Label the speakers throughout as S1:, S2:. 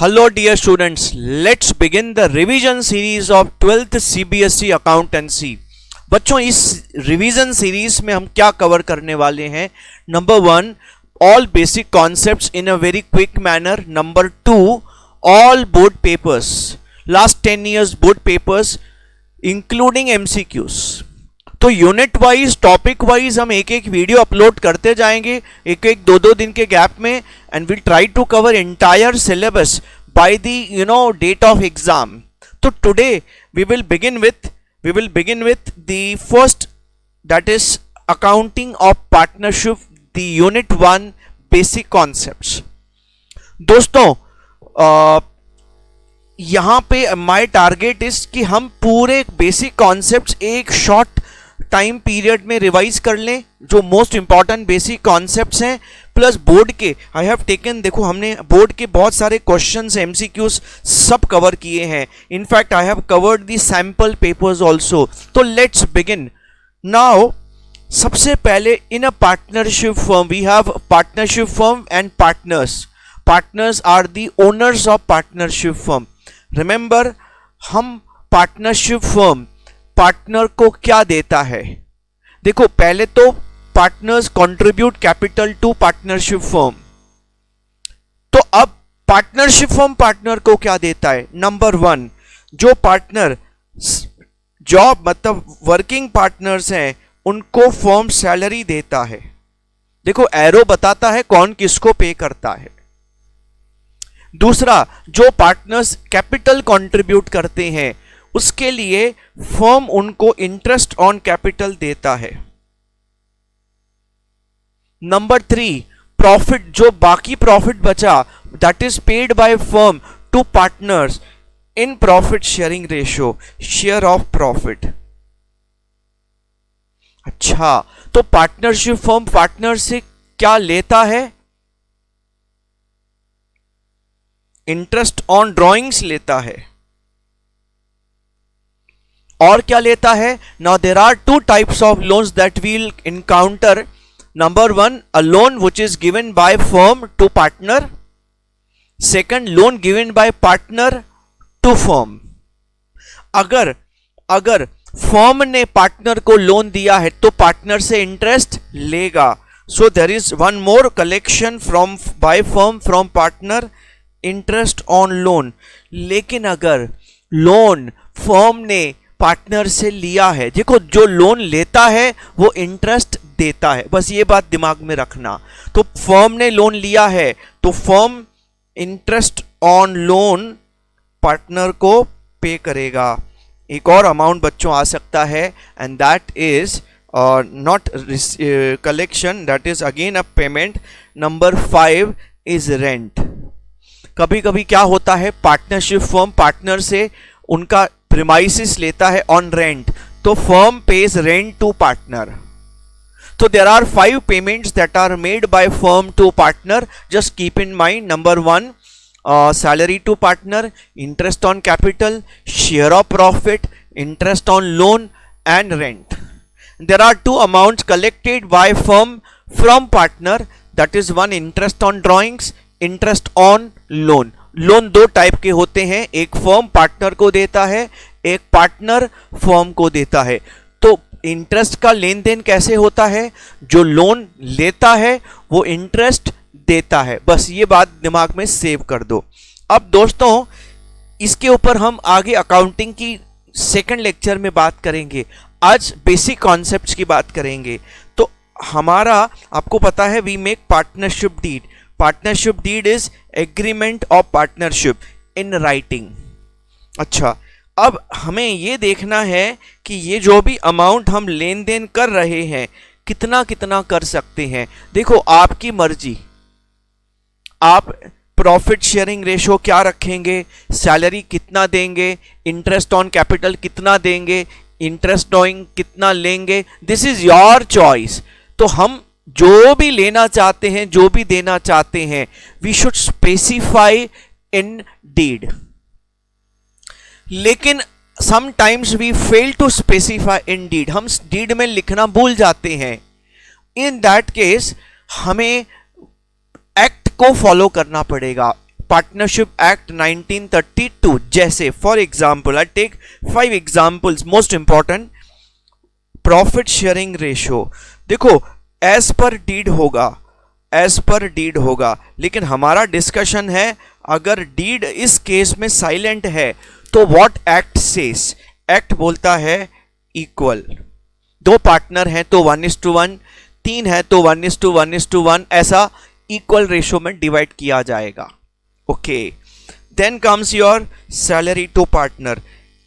S1: Hello dear students, let's begin the revision series of 12th CBSE Accountancy। बच्चों इस revision series में हम क्या कवर करने वाले हैं? Number 1, all basic concepts in a very quick manner। Number 2, all board papers, last 10 years board papers including MCQs। तो unit wise topic wise हम एक एक वीडियो अपलोड करते जाएंगे एक एक दो दिन के गैप में, and will try to cover entire syllabus by the date of exam. तो today we will begin with the first, that is accounting of partnership, the unit 1 basic concepts. दोस्तों यहां पे माय टारगेट इज कि हम पूरे basic concepts एक short time period में revise कर लें, जो मोस्ट इंपॉर्टेंट बेसिक कॉन्सेप्ट्स हैं, प्लस बोर्ड के आई हैव टेकन, देखो हमने बोर्ड के बहुत सारे क्वेश्चंस एमसीक्यूज सब कवर किए हैं। In fact I have covered the sample papers also. तो लेट्स बिगिन नाउ। सबसे पहले in a partnership firm we have partnership firm and partners. Partners are the owners of partnership firm. Remember, हम partnership firm partner को क्या देता है? देखो पहले तो partners contribute capital to partnership firm. तो अब पार्टनरशिप फर्म पार्टनर को क्या देता है? नंबर 1, जो पार्टनर जॉब मतलब वर्किंग पार्टनर्स हैं उनको फर्म सैलरी देता है। देखो एरो बताता है कौन किसको पे करता है। दूसरा, जो पार्टनर्स कैपिटल कंट्रीब्यूट करते हैं उसके लिए फर्म उनको इंटरेस्ट ऑन कैपिटल देता है। नंबर 3, प्रॉफिट, जो बाकी प्रॉफिट बचा that is paid by firm to partners in profit sharing ratio, share of profit. अच्छा, तो पार्टनरशिप फर्म पार्टनर से क्या लेता है? इंटरेस्ट ऑन ड्रॉइंग्स लेता है। और क्या लेता है? Now there are 2 types of loans that will encounter. Number 1, a loan which is given by firm to partner. Second, loan given by partner to firm. अगर फर्म ने पार्टनर को loan दिया है तो पार्टनर से इंटरेस्ट लेगा। So there is one more collection from by firm from partner, interest on loan. लेकिन अगर लोन फर्म ने पार्टनर से लिया है, देखो जो लोन लेता है वो इंटरेस्ट देता है, बस ये बात दिमाग में रखना। तो फर्म ने लोन लिया है तो firm interest on loan partner को पे करेगा। एक और अमाउंट बच्चों आ सकता है, and that is not collection, that is again a payment. Number 5 is rent. कभी कभी क्या होता है, पार्टनरशिप फर्म पार्टनर से उनका प्रीमाइसिस लेता है ऑन रेंट, तो firm pays rent to partner. तो there are 5 payments that are made by firm to partner. Just keep in mind, number 1, salary to partner, interest on capital, share of profit, interest on loan and rent. There are 2 amounts collected by firm from partner, that is 1 interest on drawings, interest on loan. Loan 2 type के होते हैं, एक firm partner को देता है, एक partner firm को देता है। तो इंटरेस्ट का लेन देन कैसे होता है? जो लोन लेता है वो इंटरेस्ट देता है, बस ये बात दिमाग में सेव कर दो। अब दोस्तों इसके ऊपर हम आगे अकाउंटिंग की सेकंड लेक्चर में बात करेंगे। आज बेसिक कॉन्सेप्ट्स की बात करेंगे। तो हमारा आपको पता है we make partnership deed. Partnership deed is agreement of partnership in writing. अच्छा, अब हमें ये देखना है कि ये जो भी अमाउंट हम लेन देन कर रहे हैं कितना कितना कर सकते हैं। देखो आपकी मर्जी, आप प्रॉफिट शेयरिंग रेशो क्या रखेंगे, सैलरी कितना देंगे, इंटरेस्ट ऑन कैपिटल कितना देंगे, इंटरेस्ट ड्रॉइंग कितना लेंगे, दिस इज योर चॉइस। तो हम जो भी लेना चाहते हैं, जो भी देना चाहते हैं, we should specify in deed. लेकिन sometimes we fail to specify in deed, हम डीड में लिखना भूल जाते हैं। इन दैट केस हमें एक्ट को फॉलो करना पड़ेगा। Partnership act 1932। जैसे for example I take 5 examples most important. Profit sharing ratio, देखो एज पर डीड होगा, एज पर डीड होगा, लेकिन हमारा डिस्कशन है अगर डीड इस केस में साइलेंट है तो व्हाट एक्ट सेज, एक्ट बोलता है इक्वल। 2 पार्टनर हैं तो 1:1, 3 है तो 1:1:1, ऐसा इक्वल रेशियो में डिवाइड किया जाएगा। Okay, then comes your salary to partner.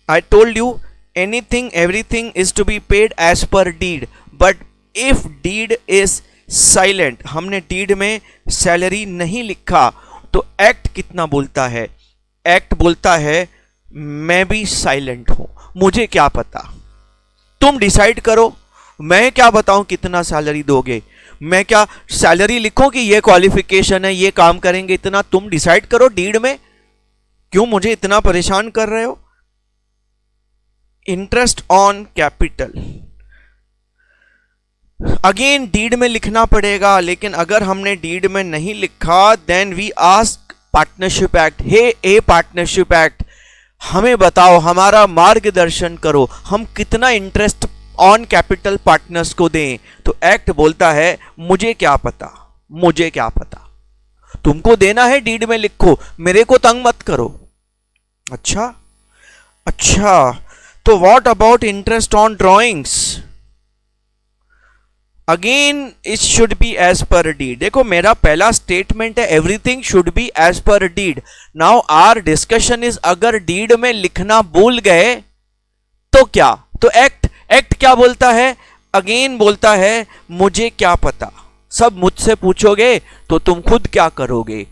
S1: I told you anything everything is to be paid as per deed, but if deed is silent, हमने डीड में सैलरी नहीं लिखा, तो एक्ट कितना बोलता है? एक्ट बोलता है मैं भी साइलेंट हूं, मुझे क्या पता, तुम डिसाइड करो, मैं क्या बताऊं कितना सैलरी दोगे, मैं क्या सैलरी लिखूं कि ये क्वालिफिकेशन है, ये काम करेंगे इतना, तुम डिसाइड करो डीड में, क्यों मुझे इतना परेशान कर रहे हो? Interest on capital, again deed में लिखना पड़ेगा, लेकिन अगर हमने डीड में नहीं लिखा then we ask partnership act, hey a partnership act, हमें बताओ, हमारा मार्गदर्शन करो, हम कितना इंटरेस्ट ऑन कैपिटल पार्टनर्स को दें? तो एक्ट बोलता है मुझे क्या पता, मुझे क्या पता, तुमको देना है डीड में लिखो, मेरे को तंग मत करो। अच्छा, तो what about interest on drawings? Again it should be as per deed. देखो मेरा पहला स्टेटमेंट है everything should be as per deed. Now our discussion is अगर डीड में लिखना भूल गए तो क्या? तो एक्ट क्या बोलता है? अगेन बोलता है मुझे क्या पता, सब मुझसे पूछोगे तो तुम खुद क्या करोगे।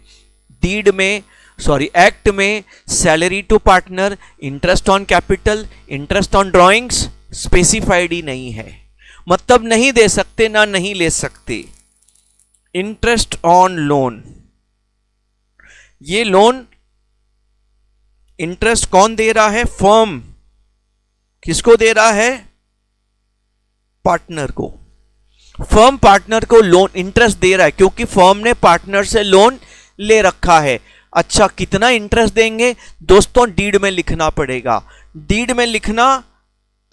S1: डीड में एक्ट में salary to partner, interest on capital, interest on drawings specified ही नहीं है, मतलब नहीं दे सकते ना नहीं ले सकते। इंटरेस्ट ऑन लोन, ये लोन इंटरेस्ट कौन दे रहा है? फर्म। किसको दे रहा है? पार्टनर को। फर्म पार्टनर को लोन इंटरेस्ट दे रहा है क्योंकि फर्म ने पार्टनर से लोन ले रखा है। अच्छा, कितना इंटरेस्ट देंगे दोस्तों? डीड में लिखना पड़ेगा। डीड में लिखना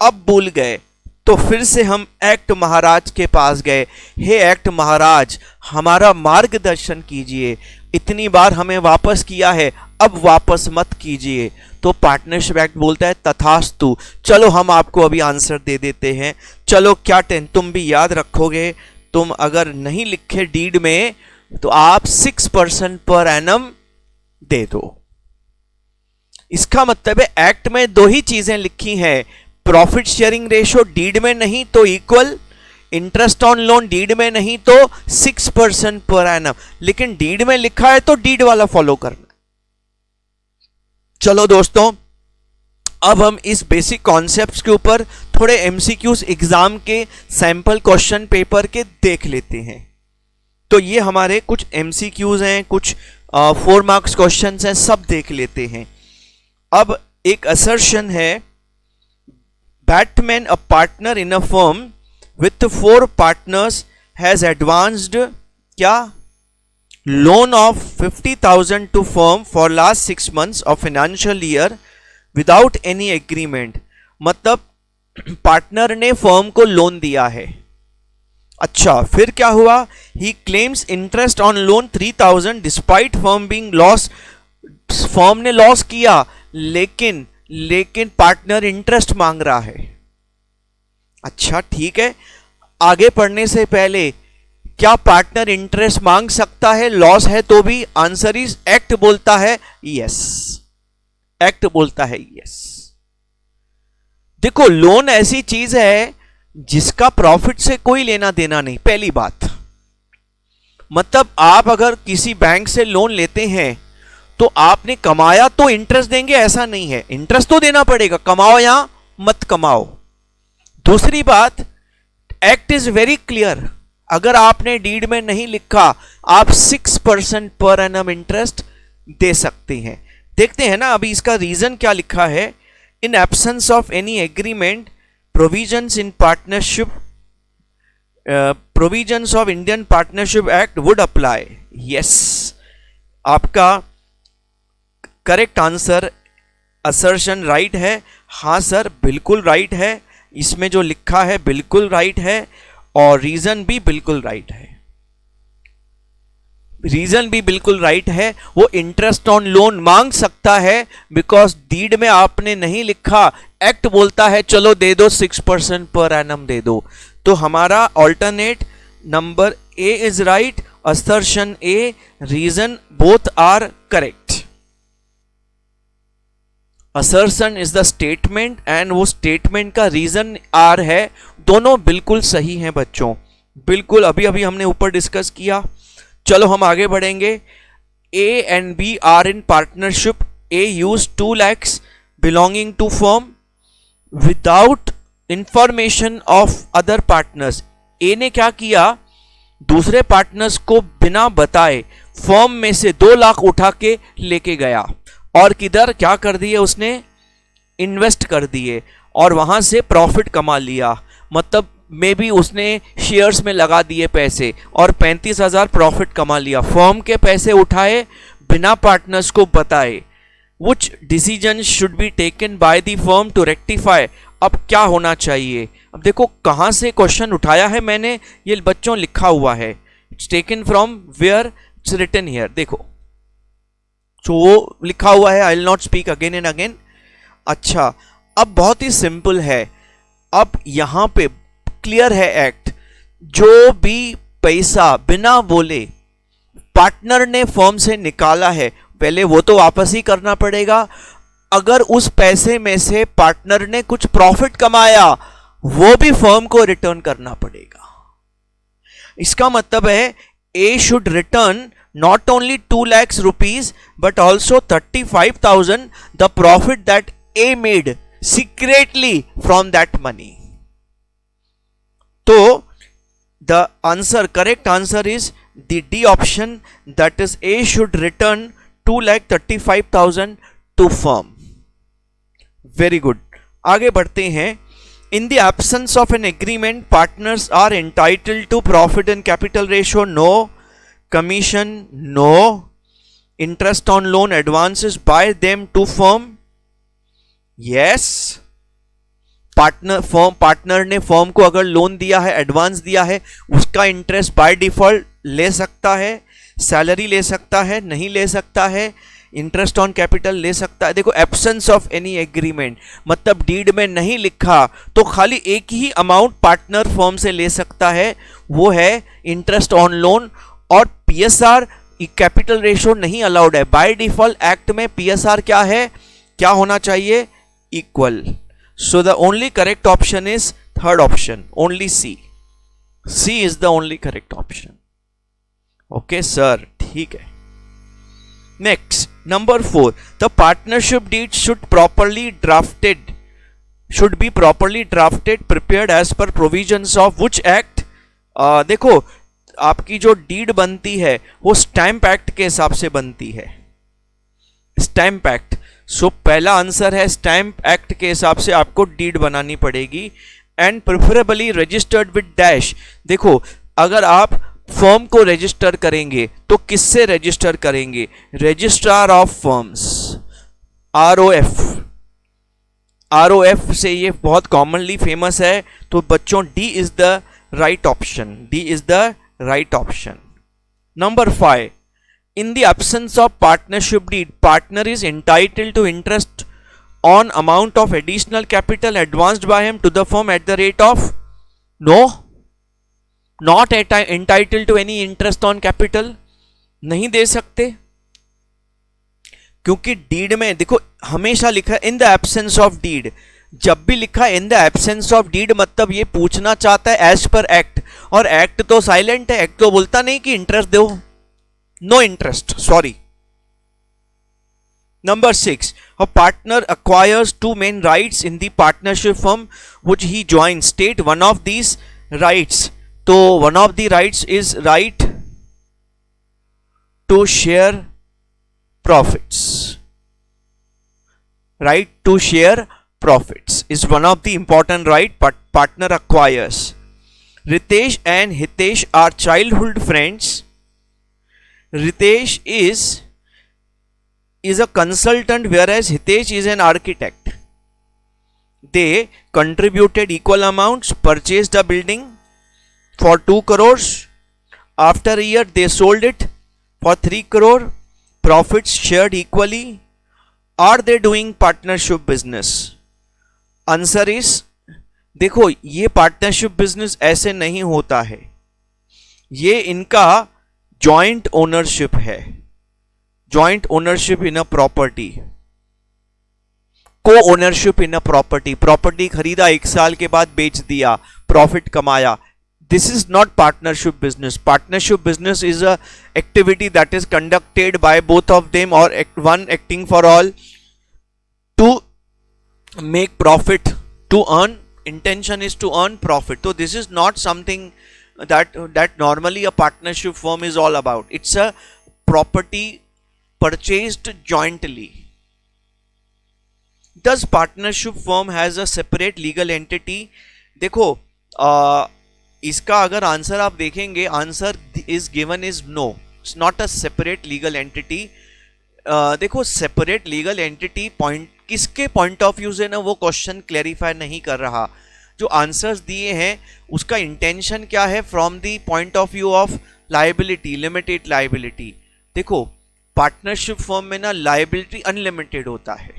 S1: अब भूल गए तो फिर से हम एक्ट महाराज के पास गए, हे एक्ट महाराज हमारा मार्गदर्शन कीजिए, इतनी बार हमें वापस किया है अब वापस मत कीजिए। तो पार्टनरशिप एक्ट बोलता है तथास्तु, चलो हम आपको अभी आंसर दे देते हैं, चलो क्या तुम भी याद रखोगे, तुम अगर नहीं लिखे डीड में तो आप 6% पर एनम दे दो। इसका मतलब है एक्ट में 2 ही चीजें लिखी हैं, प्रॉफिट शेयरिंग रेशियो डीड में नहीं तो equal, interest on loan deed में नहीं तो 6% पर एनम, लेकिन डीड में लिखा है तो डीड वाला फॉलो करना। चलो दोस्तों, अब हम इस बेसिक कॉन्सेप्ट्स के ऊपर थोड़े एमसीक्यूज एग्जाम के सैंपल क्वेश्चन पेपर के देख लेते हैं। तो ये हमारे कुछ एमसीक्यूज हैं, कुछ 4 मार्क्स क्वेश्चंस हैं, सब देख लेते हैं। अब एक असर्शन है, Batman, a partner in a firm with 4 partners, has advanced क्या loan of 50,000 to firm for last 6 months of financial year without any agreement। मतलब पार्टनर ने फर्म को लोन दिया है। अच्छा, फिर क्या हुआ? He claims interest on loan 3,000 despite firm being loss। Firm ने लॉस किया लेकिन पार्टनर इंटरेस्ट मांग रहा है। अच्छा ठीक है, आगे पढ़ने से पहले क्या पार्टनर इंटरेस्ट मांग सकता है लॉस है तो भी? आंसर इज एक्ट बोलता है यस, एक्ट बोलता है यस। देखो लोन ऐसी चीज है जिसका प्रॉफिट से कोई लेना देना नहीं, पहली बात। मतलब आप अगर किसी बैंक से लोन लेते हैं तो आपने कमाया तो इंटरेस्ट देंगे ऐसा नहीं है, इंटरेस्ट तो देना पड़ेगा, कमाओ या मत कमाओ। दूसरी बात, एक्ट इज वेरी क्लियर, अगर आपने डीड में नहीं लिखा आप 6% पर एनम इंटरेस्ट दे सकते हैं। देखते हैं ना अभी इसका रीजन क्या लिखा है। In absence of any agreement provisions in partnership provisions of Indian partnership act would apply. Yes, आपका करेक्ट आंसर असर्शन राइट है। हाँ सर बिल्कुल राइट है, इसमें जो लिखा है बिल्कुल राइट है और रीजन भी बिल्कुल राइट है। रीजन भी बिल्कुल राइट है। वो इंटरेस्ट ऑन लोन मांग सकता है बिकॉज डीड में आपने नहीं लिखा, एक्ट बोलता है चलो दे दो 6% पर एनम दे दो। तो हमारा alternate number A is right, assertion A, reason both are correct. Assertion is the statement and वो स्टेटमेंट का रीजन आर है, दोनों बिल्कुल सही हैं बच्चों, बिल्कुल अभी अभी हमने ऊपर डिस्कस किया। चलो हम आगे बढ़ेंगे। A and B are in partnership, A use 2 lakhs belonging to firm without information of other partners. A ने क्या किया, दूसरे पार्टनर्स को बिना बताए फर्म में से 2 लाख उठा के लेके गया और किधर क्या कर दिए उसने, इन्वेस्ट कर दिए और वहां से प्रॉफिट कमा लिया। मतलब मे बी उसने शेयर्स में लगा दिए पैसे और 35,000 प्रॉफिट कमा लिया। फर्म के पैसे उठाए बिना पार्टनर्स को बताए। Which decision should be taken by the firm to rectify? अब क्या होना चाहिए? अब देखो कहां से क्वेश्चन उठाया है मैंने, ये बच्चों लिखा हुआ है, it's taken from where, it's written here. देखो जो वो लिखा हुआ है, I will not speak again and again. अच्छा अब बहुत ही सिंपल है, अब यहां पे क्लियर है एक्ट, जो भी पैसा बिना बोले पार्टनर ने फर्म से निकाला है पहले वो तो वापस ही करना पड़ेगा। अगर उस पैसे में से पार्टनर ने कुछ प्रॉफिट कमाया वो भी फर्म को रिटर्न करना पड़ेगा। इसका मतलब है ए should return not only 2 lakhs rupees but also 35,000 the profit that A made secretly from that money. So the answer, correct answer is the D option, that is A should return 2,35,000 to firm. Very good. आगे बढ़ते हैं। In the absence of an agreement, partners are entitled to profit and capital ratio. No. Commission, no. Interest on loan advances by them to firm, yes. Partner ने firm को अगर loan दिया है, advance दिया है, उसका इंटरेस्ट बाय डिफॉल्ट ले सकता है, सैलरी ले सकता है, नहीं ले सकता है, इंटरेस्ट ऑन कैपिटल ले सकता है। देखो एब्सेंस ऑफ एनी एग्रीमेंट मतलब डीड में नहीं लिखा तो खाली एक ही अमाउंट पार्टनर फर्म से ले सकता है, वो है इंटरेस्ट ऑन लोन। और पीएसआर कैपिटल रेशियो नहीं अलाउड है बाय डिफॉल्ट। एक्ट में पीएसआर क्या है, क्या होना चाहिए, equal. So the only correct option is third option, only C. C is the only correct option. Okay sir, ठीक है। Next number 4, the partnership deed should be properly drafted prepared as per provisions of which act. देखो आपकी जो deed बनती है वो stamp act के हिसाब से बनती है, स्टैंप एक्ट। सो पहला आंसर है स्टैंप एक्ट के हिसाब से आपको डीड बनानी पड़ेगी and preferably registered with dash. देखो अगर आप फर्म को रजिस्टर करेंगे तो किससे रजिस्टर करेंगे, रजिस्ट्रार ऑफ फर्म्स, आरओएफ से ये बहुत कॉमनली फेमस है। तो बच्चों D is the right option, D is the right option. Number 5, in the absence of partnership deed, partner is entitled to interest on amount of additional capital advanced by him to the firm at the rate of, no, not entitled to any interest on capital, नहीं दे सकते क्योंकि deed में देखो हमेशा लिखा है in the absence of deed. जब भी लिखा in the absence of deed मतलब ये पूछना चाहता है एज पर एक्ट, और एक्ट तो साइलेंट है, एक्ट तो बोलता नहीं कि इंटरेस्ट दो, no interest, sorry. Number 6, a partner acquires 2 main rights in the partnership firm which he joins. State one of these rights. तो one of the rights is right to share profits. Right to share profits is one of the important right but partner acquires. Ritesh and Hitesh are childhood friends. Ritesh is is a consultant, whereas Hitesh is an architect. They contributed equal amounts, purchased a building for 2 crores. After a year, they sold it for 3 crore. Profits shared equally. Are they doing partnership business? Answer is, देखो ये partnership business ऐसे नहीं होता है, ये इनका joint ownership है, joint ownership in a property, co ownership in a property. Property खरीदा, 1 साल के बाद बेच दिया, प्रॉफिट कमाया. This is not partnership business. Partnership business is a activity that is conducted by both of them और one acting for all to make profit, to earn. Intention is to earn profit. So this is not something that normally a partnership firm is all about. It's a property purchased jointly. Does partnership firm has a separate legal entity? देखो इसका अगर answer आप देखेंगे, answer is given is no. It's not a separate legal entity. देखो separate legal entity point किसके point of view से ना वो क्वेश्चन क्लैरिफाई नहीं कर रहा. जो आंसर्स दिए हैं उसका इंटेंशन क्या है from the point of view of liability, limited liability. देखो पार्टनरशिप फर्म में ना लायबिलिटी अनलिमिटेड होता है.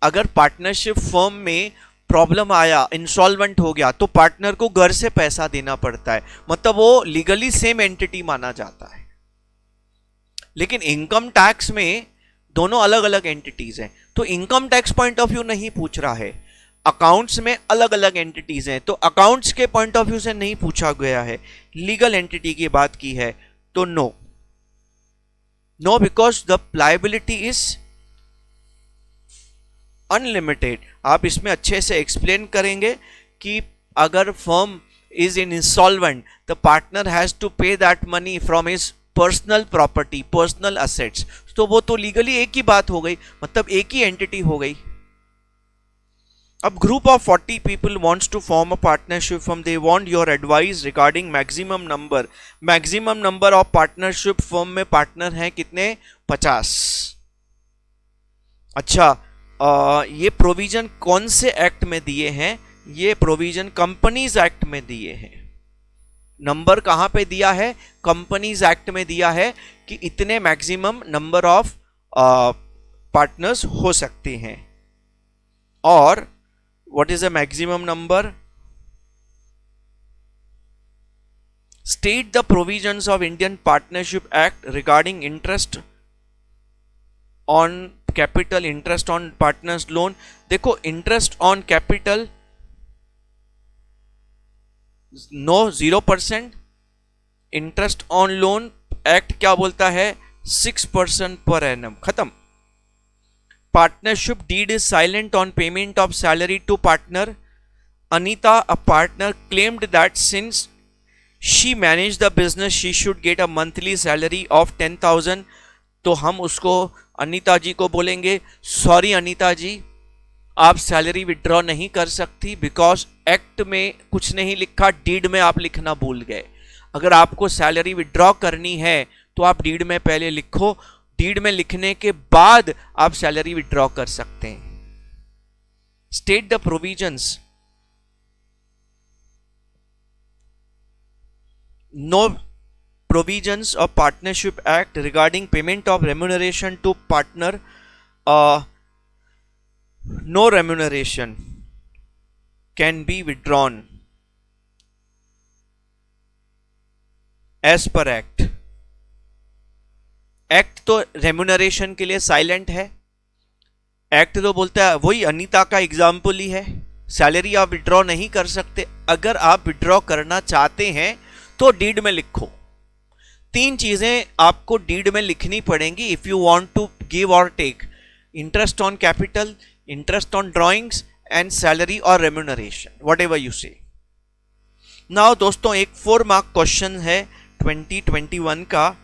S1: अगर पार्टनरशिप फर्म में प्रॉब्लम आया, इंसॉल्वेंट हो गया, तो पार्टनर को घर से पैसा देना पड़ता है, मतलब वो लीगली सेम एंटिटी माना जाता है. लेकिन इनकम टैक्स में दोनों अलग अलग एंटिटीज हैं, तो income tax point of view नहीं पूछ रहा है. अकाउंट्स में अलग अलग एंटिटीज हैं, तो अकाउंट्स के पॉइंट ऑफ व्यू से नहीं पूछा गया है, लीगल एंटिटी की बात की है. तो no, no, because the liability is unlimited. आप इसमें अच्छे से एक्सप्लेन करेंगे कि अगर firm is in insolvent, the partner has to pay that money from his personal property, personal assets. तो वो तो लीगली एक ही बात हो गई, मतलब एक ही एंटिटी हो गई. अब group of 40 people wants to form a partnership firm. They want your advice regarding maximum number. Maximum number of partnership firm में पार्टनर हैं कितने? 50. अच्छा, ये प्रोविजन कौन से एक्ट में दिए हैं? ये प्रोविजन कंपनीज एक्ट में दिए हैं. नंबर कहां पे दिया है? कंपनीज एक्ट में दिया है कि इतने मैक्सिमम नंबर ऑफ पार्टनर्स हो सकते हैं. और what is the maximum number? State the provisions of Indian partnership act regarding interest on capital, interest on partners loan. देखो interest on capital no 0%. Interest on loan act क्या बोलता है? 6% per annum. खत्म. Partnership deed is silent on payment of salary to partner. Anita, a partner, claimed that since she manage the business she should get a monthly salary of 10,000. तो हम उसको, अनीता जी को बोलेंगे, sorry Anita जी, आप सैलरी विड्रॉ नहीं कर सकती बिकॉज एक्ट में कुछ नहीं लिखा, डीड में आप लिखना भूल गए. अगर आपको सैलरी विड्रॉ करनी है तो आप डीड में पहले लिखो, डीड में लिखने के बाद आप सैलरी विड्रॉ कर सकते हैं. State the provisions. No provisions of partnership act regarding payment of remuneration to partner. No remuneration can be withdrawn as per act. Act तो रेम्यूनरेशन के लिए साइलेंट है. एक्ट तो बोलता है, वही अनीता का एग्जाम्पल ही है, सैलरी आप विड्रॉ नहीं कर सकते. अगर आप विड्रॉ करना चाहते हैं तो डीड में लिखो. 3 चीजें आपको डीड में लिखनी पड़ेंगी if you want to give और take. Interest on capital, interest on drawings and salary और remuneration, whatever you say. Now दोस्तों, एक 4 मार्क क्वेश्चन है 2021 का,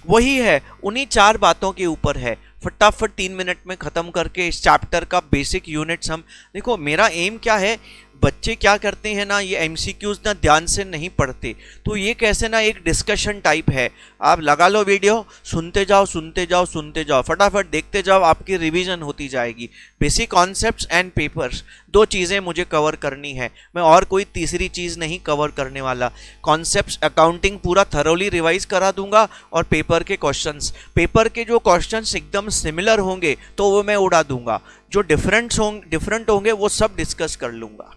S1: वही है, उन्हीं 4 बातों के ऊपर है. फटाफट 3 मिनट में खत्म करके इस चैप्टर का बेसिक यूनिट्स हम देखो. मेरा एम क्या है, बच्चे क्या करते हैं ना, ये एमसीक्यूज ना ध्यान से नहीं पढ़ते, तो ये कैसे ना एक डिस्कशन टाइप है, आप लगा लो वीडियो, सुनते जाओ सुनते जाओ सुनते जाओ, फटाफट देखते जाओ, आपकी रिवीजन होती जाएगी। बेसिक कॉन्सेप्ट्स एंड पेपर्स, दो चीज़ें मुझे कवर करनी है, मैं और कोई तीसरी चीज़ नहीं कवर करने वाला। कॉन्सेप्ट्स अकाउंटिंग पूरा थरोली रिवाइज करा दूंगा, और पेपर के क्वेश्चंस, पेपर के जो क्वेश्चंस एकदम सिमिलर होंगे तो वो मैं उड़ा दूंगा, जो डिफरेंट होंगे वो सब डिस्कस कर लूंगा।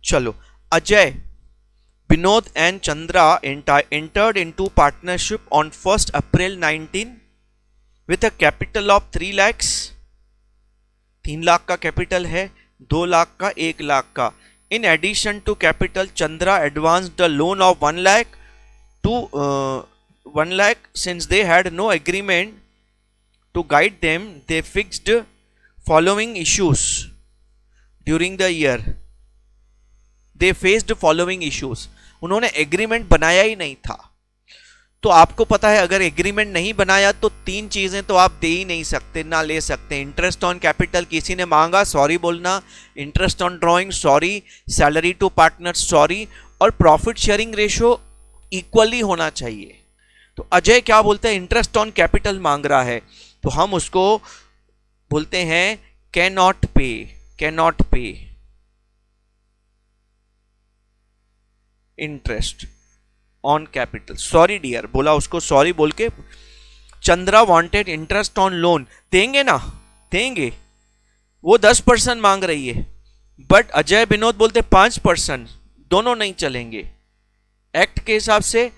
S1: चलो, Ajay, Vinod and Chandra entered into partnership on 1st April 19 with a capital of 3 lakhs, 3 lakh का कैपिटल है, 2 लाख का, 1 लाख का। In addition to capital, Chandra advance the loan of 1 lakh to 1 lakh since they had no agreement to guide them. They fixed following issues during the year. They faced following issues. उन्होंने agreement बनाया ही नहीं था। तो आपको पता है अगर agreement नहीं बनाया तो 3 चीजें तो आप दे ही नहीं सकते, ना ले सकते। इंटरेस्ट ऑन कैपिटल किसी ने मांगा, सॉरी बोलना, interest on drawing sorry, salary to partner sorry, और प्रॉफिट शेयरिंग रेशियो इक्वली होना चाहिए। तो अजय क्या बोलते हैं, इंटरेस्ट ऑन कैपिटल मांग रहा है, तो हम उसको बोलते हैं can not pay interest on capital, sorry dear बोला उसको, सॉरी बोल के। Chandra wanted interest on loan, देंगे ना, देंगे, वो 10% मांग रही है, बट अजय विनोद बोलते 5%, दोनों नहीं चलेंगे। एक्ट के हिसाब से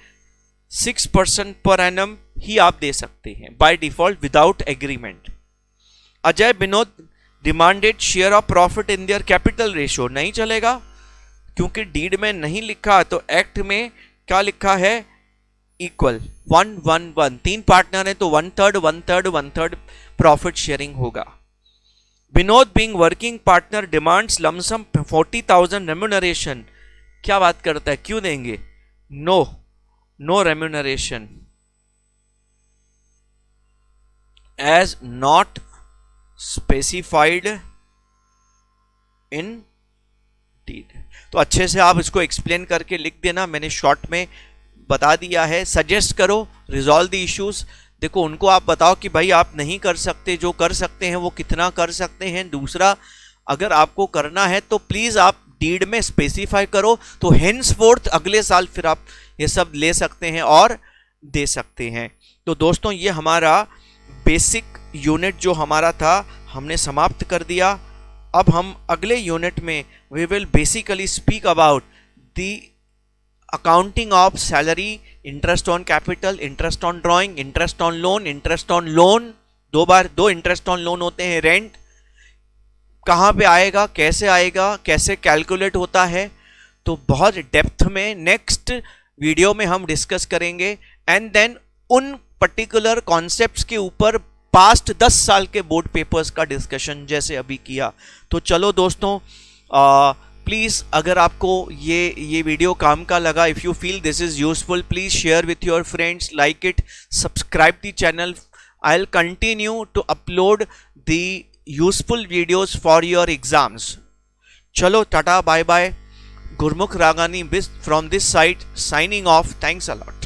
S1: 6% पर एनम ही आप दे सकते हैं by default without agreement. Ajay Vinod demanded share of profit in their capital ratio, नहीं चलेगा क्योंकि डीड में नहीं लिखा, तो एक्ट में क्या लिखा है, इक्वल 1-1-1, 3 पार्टनर है तो 1/3 प्रॉफिट शेयरिंग होगा। Vinod being working partner demands lump sum 40,000 remuneration, क्या बात करता है, क्यों देंगे, no remuneration as not specified in deed. तो अच्छे से आप इसको एक्सप्लेन करके लिख देना, मैंने शॉर्ट में बता दिया है। सजेस्ट करो, रिजॉल्व द इश्यूज। देखो उनको आप बताओ कि भाई आप नहीं कर सकते, जो कर सकते हैं वो कितना कर सकते हैं। दूसरा, अगर आपको करना है तो प्लीज़ आप डीड में स्पेसिफाई करो, तो हेंसफोर्थ अगले साल फिर आप ये सब ले सकते हैं और दे सकते हैं। तो दोस्तों ये हमारा बेसिक यूनिट जो हमारा था हमने समाप्त कर दिया। अब हम अगले यूनिट में we will basically speak about the accounting of salary, interest on capital, interest on drawing, interest on loan, interest on loan, 2 बार 2 इंटरेस्ट ऑन लोन होते हैं, रेंट कहाँ पे आएगा, कैसे कैलकुलेट होता है, तो बहुत डेप्थ में नेक्स्ट वीडियो में हम डिस्कस करेंगे। एंड देन उन पर्टिकुलर कॉन्सेप्ट्स के ऊपर पास्ट 10 साल के बोर्ड पेपर्स का डिस्कशन जैसे अभी किया। तो चलो दोस्तों, प्लीज़ अगर आपको ये वीडियो काम का लगा, if you feel this is useful, please share with your friends, like it, subscribe the channel. I will continue to upload the useful videos for your exams. चलो tata bye bye, Gurmukh Ragani from this site signing off, thanks a lot.